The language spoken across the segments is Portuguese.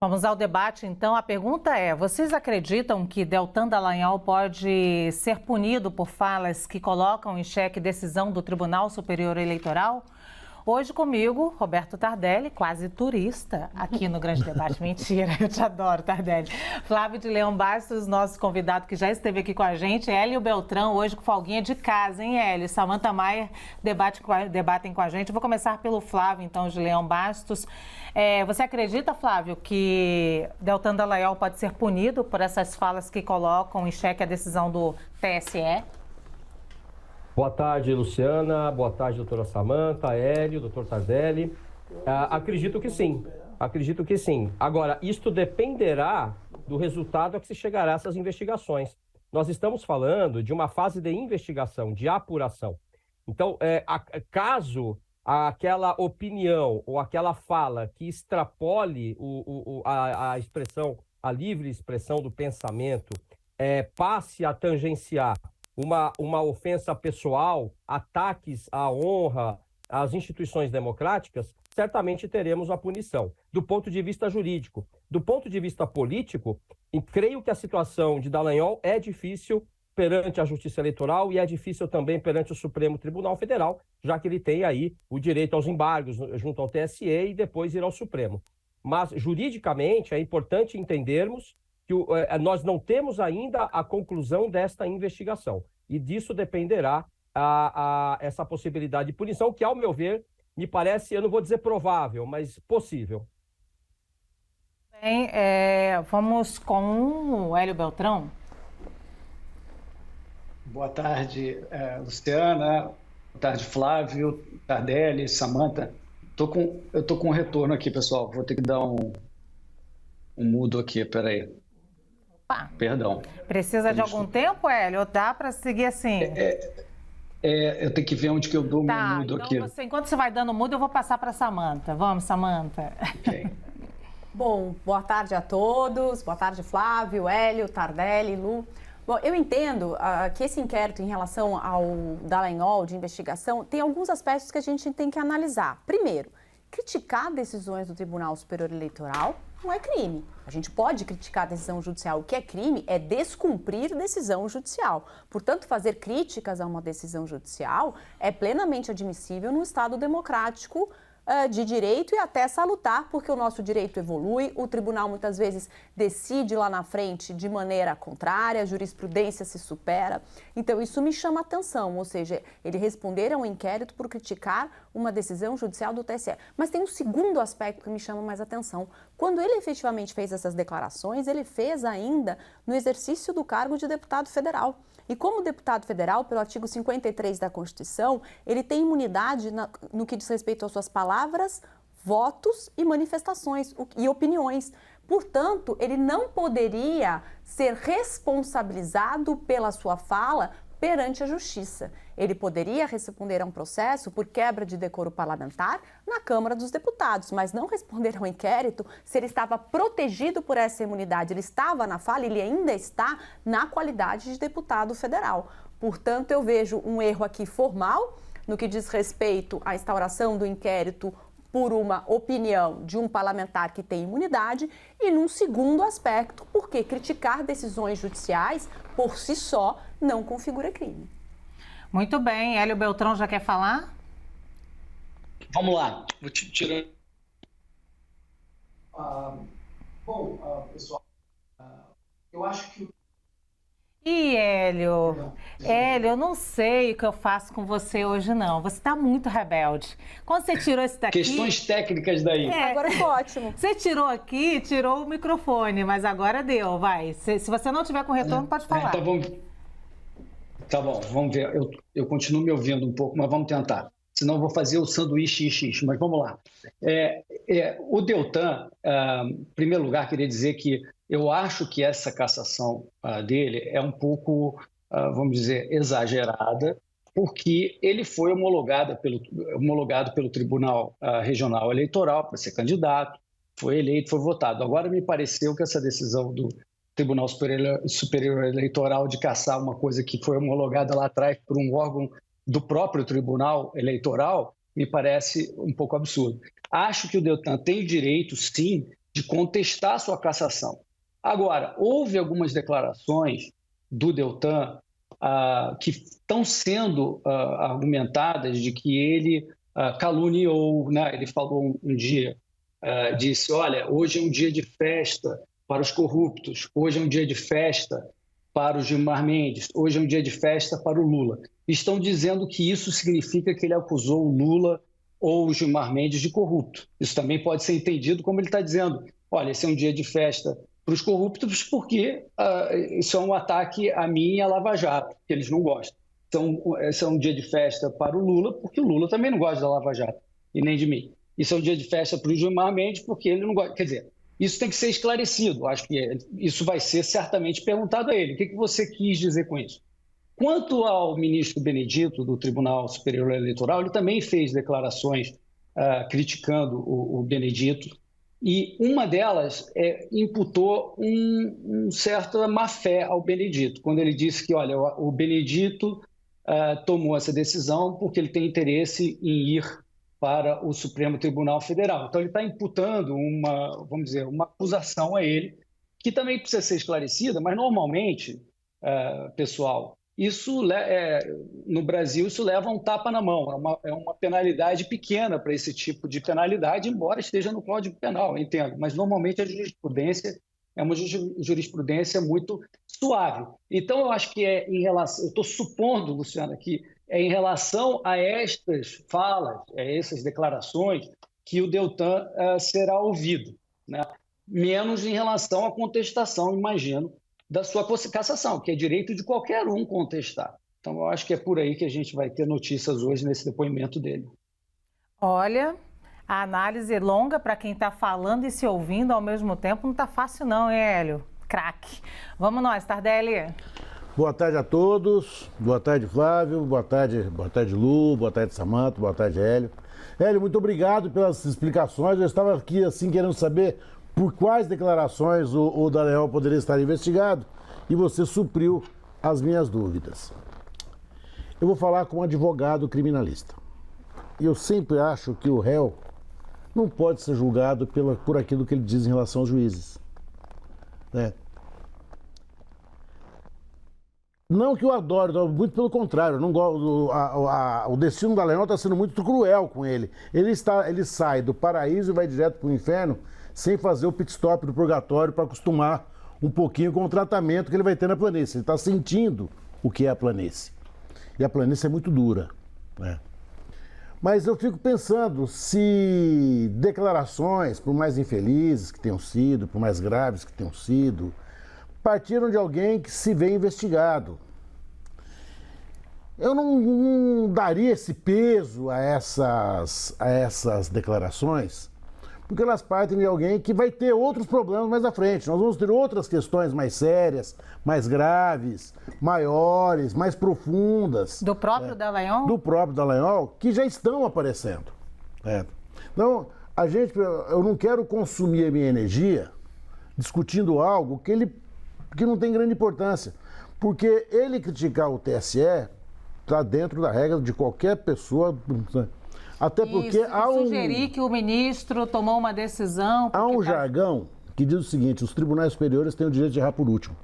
Vamos ao debate, então. A pergunta é: vocês acreditam que Deltan Dallagnol pode ser punido por falas que colocam em xeque decisão do Tribunal Superior Eleitoral? Hoje comigo, Roberto Tardelli, quase turista aqui no Grande Debate. Mentira, eu te adoro, Tardelli. Flávio de Leão Bastos, nosso convidado que já esteve aqui com a gente. Hélio Beltrão, hoje com folguinha de casa, hein, Hélio? Samantha Maia debatem com a gente. Eu vou começar pelo Flávio, então, de Leão Bastos. Você acredita, Flávio, que Deltan Dallagnol pode ser punido por essas falas que colocam em xeque a decisão do TSE? Boa tarde, Luciana. Boa tarde, doutora Samantha, Hélio, doutor Tardelli. Acredito que sim. Acredito que sim. Agora, isto dependerá do resultado a que se chegará a essas investigações. Nós estamos falando de uma fase de investigação, de apuração. Então, caso aquela opinião ou aquela fala que extrapole a expressão, a livre expressão do pensamento, passe a tangenciar uma ofensa pessoal, ataques à honra, às instituições democráticas, certamente teremos a punição. Do ponto de vista jurídico. Do ponto de vista político, creio que a situação de Dallagnol é difícil perante a Justiça Eleitoral e é difícil também perante o Supremo Tribunal Federal, já que ele tem aí o direito aos embargos junto ao TSE e depois ir ao Supremo. Mas, juridicamente, é importante entendermos que nós não temos ainda a conclusão desta investigação. E disso dependerá essa possibilidade de punição, que, ao meu ver, me parece, eu não vou dizer provável, mas possível. Bem, vamos com o Hélio Beltrão. Boa tarde, Luciana. Boa tarde, Flávio, Tardelli, Samantha. Eu tô com um retorno aqui, pessoal. Vou ter que dar um mudo aqui, peraí. Perdão. Precisa de algum tempo, Hélio? Ou dá para seguir assim? Eu tenho que ver onde que eu dou meu mudo então aqui. Enquanto você vai dando mudo, eu vou passar para a Samantha. Vamos, Samantha. Okay. Bom, boa tarde a todos. Boa tarde, Flávio, Hélio, Tardelli, Lu. Bom, eu entendo que esse inquérito em relação ao Dallagnol de investigação tem alguns aspectos que a gente tem que analisar. Primeiro, criticar decisões do Tribunal Superior Eleitoral não é crime. A gente pode criticar a decisão judicial. O que é crime é descumprir decisão judicial. Portanto, fazer críticas a uma decisão judicial é plenamente admissível no Estado democrático de direito e até salutar, porque o nosso direito evolui, o tribunal muitas vezes decide lá na frente de maneira contrária, a jurisprudência se supera. Então, isso me chama atenção, ou seja, ele responder a um inquérito por criticar uma decisão judicial do TSE. Mas tem um segundo aspecto que me chama mais atenção. Quando ele efetivamente fez essas declarações, ele fez ainda no exercício do cargo de deputado federal. E como deputado federal, pelo artigo 53 da Constituição, ele tem imunidade no que diz respeito às suas palavras, votos e manifestações e opiniões. Portanto, ele não poderia ser responsabilizado pela sua fala perante a Justiça. Ele poderia responder a um processo por quebra de decoro parlamentar na Câmara dos Deputados, mas não responder ao inquérito se ele estava protegido por essa imunidade. Ele estava na fala, ele ainda está na qualidade de deputado federal. Portanto, eu vejo um erro aqui formal no que diz respeito à instauração do inquérito por uma opinião de um parlamentar que tem imunidade e num segundo aspecto, porque criticar decisões judiciais por si só não configura crime. Muito bem. Hélio Beltrão já quer falar? Vamos lá. Vou te tirar. Pessoal, eu acho que... Hélio, eu não sei o que eu faço com você hoje, não. Você está muito rebelde. Quando você tirou esse daqui... Questões técnicas daí. Agora ficou ótimo. Você tirou aqui, tirou o microfone, mas agora deu, vai. Se você não tiver com retorno, pode falar. Tá bom, vamos ver. Eu continuo me ouvindo um pouco, mas vamos tentar. Senão eu vou fazer o sanduíche XX, mas vamos lá. O Deltan, em primeiro lugar, queria dizer que eu acho que essa cassação dele é um pouco, vamos dizer, exagerada, porque ele foi homologado pelo Tribunal Regional Eleitoral para ser candidato, foi eleito, foi votado. Agora me pareceu que essa decisão do Tribunal Superior Eleitoral de cassar uma coisa que foi homologada lá atrás por um órgão do próprio Tribunal Eleitoral me parece um pouco absurdo. Acho que o Deltan tem o direito, sim, de contestar sua cassação. Agora, houve algumas declarações do Deltan que estão sendo argumentadas de que ele caluniou, né? Ele falou um dia, disse, olha, hoje é um dia de festa para os corruptos, hoje é um dia de festa para o Gilmar Mendes, hoje é um dia de festa para o Lula. Estão dizendo que isso significa que ele acusou o Lula ou o Gilmar Mendes de corrupto. Isso também pode ser entendido como ele está dizendo, olha, esse é um dia de festa para os corruptos porque isso é um ataque a mim e a Lava Jato, que eles não gostam. Então, esse é um dia de festa para o Lula, porque o Lula também não gosta da Lava Jato, e nem de mim. Isso é um dia de festa para o Gilmar Mendes, porque ele não gosta. Quer dizer, isso tem que ser esclarecido. Acho que isso vai ser certamente perguntado a ele. O que você quis dizer com isso? Quanto ao ministro Benedito, do Tribunal Superior Eleitoral, ele também fez declarações criticando o Benedito, e uma delas imputou um certa má-fé ao Benedito, quando ele disse que, olha, o Benedito tomou essa decisão porque ele tem interesse em ir para o Supremo Tribunal Federal. Então, ele está imputando uma acusação a ele, que também precisa ser esclarecida, mas normalmente, pessoal, isso no Brasil isso leva um tapa na mão, é uma penalidade pequena para esse tipo de penalidade, embora esteja no Código Penal, eu entendo, mas normalmente a jurisprudência é uma jurisprudência muito suave. Então, eu acho que eu estou supondo, Luciana, que em relação a estas falas, a essas declarações, que o Deltan será ouvido, né? Menos em relação à contestação, imagino, da sua cassação, que é direito de qualquer um contestar. Então, eu acho que é por aí que a gente vai ter notícias hoje nesse depoimento dele. Olha, a análise longa para quem está falando e se ouvindo ao mesmo tempo não está fácil não, hein, Hélio? Craque. Vamos nós, Tardelli. Boa tarde a todos, boa tarde Flávio, boa tarde Lu, boa tarde Samanta, boa tarde Hélio. Hélio, muito obrigado pelas explicações, eu estava aqui assim querendo saber por quais declarações o Dallagnol poderia estar investigado e você supriu as minhas dúvidas. Eu vou falar com um advogado criminalista. Eu sempre acho que o réu não pode ser julgado por aquilo que ele diz em relação aos juízes, né? Não que eu adore, muito pelo contrário, eu não gosto, o destino do Dallagnol está sendo muito cruel com ele. Ele sai do paraíso e vai direto para o inferno sem fazer o pit stop do purgatório para acostumar um pouquinho com o tratamento que ele vai ter na planície. Ele está sentindo o que é a planície. E a planície é muito dura, né? Mas eu fico pensando se declarações, por mais infelizes que tenham sido, por mais graves que tenham sido, partiram de alguém que se vê investigado. Eu não daria esse peso a essas declarações, porque elas partem de alguém que vai ter outros problemas mais à frente. Nós vamos ter outras questões mais sérias, mais graves, maiores, mais profundas. Do próprio Dallagnol? Do próprio Dallagnol, que já estão aparecendo. Então, eu não quero consumir a minha energia discutindo algo que não tem grande importância. Porque ele criticar o TSE está dentro da regra de qualquer pessoa. Até porque sugerir que o ministro tomou uma decisão. Há um jargão que diz o seguinte: os tribunais superiores têm o direito de errar por último.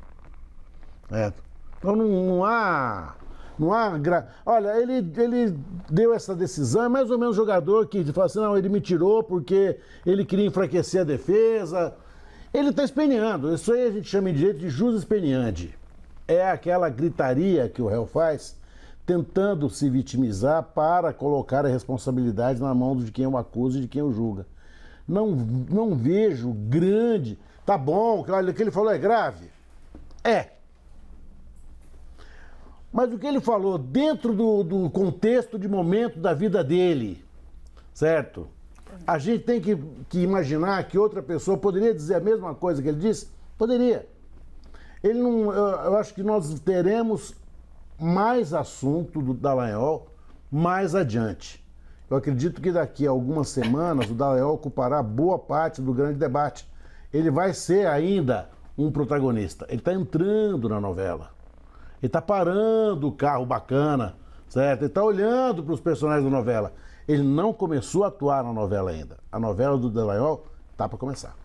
Então não há. Olha, ele deu essa decisão, é mais ou menos jogador que fala assim, não, ele me tirou porque ele queria enfraquecer a defesa. Ele está esperneando. Isso aí a gente chama em direito de jus esperneandi. É aquela gritaria que o réu faz, tentando se vitimizar para colocar a responsabilidade na mão de quem o acusa e de quem o julga. Não vejo grande... Tá bom, olha, o que ele falou é grave? É. Mas o que ele falou dentro do contexto de momento da vida dele, certo? A gente tem que imaginar que outra pessoa poderia dizer a mesma coisa que ele disse? Poderia. Eu acho que nós teremos mais assunto do Dallagnol mais adiante. Eu acredito que daqui a algumas semanas o Dallagnol ocupará boa parte do grande debate. Ele vai ser ainda um protagonista. Ele está entrando na novela. Ele está parando o carro bacana, certo? Ele está olhando para os personagens da novela. Ele não começou a atuar na novela ainda. A novela do Dallagnol está para começar.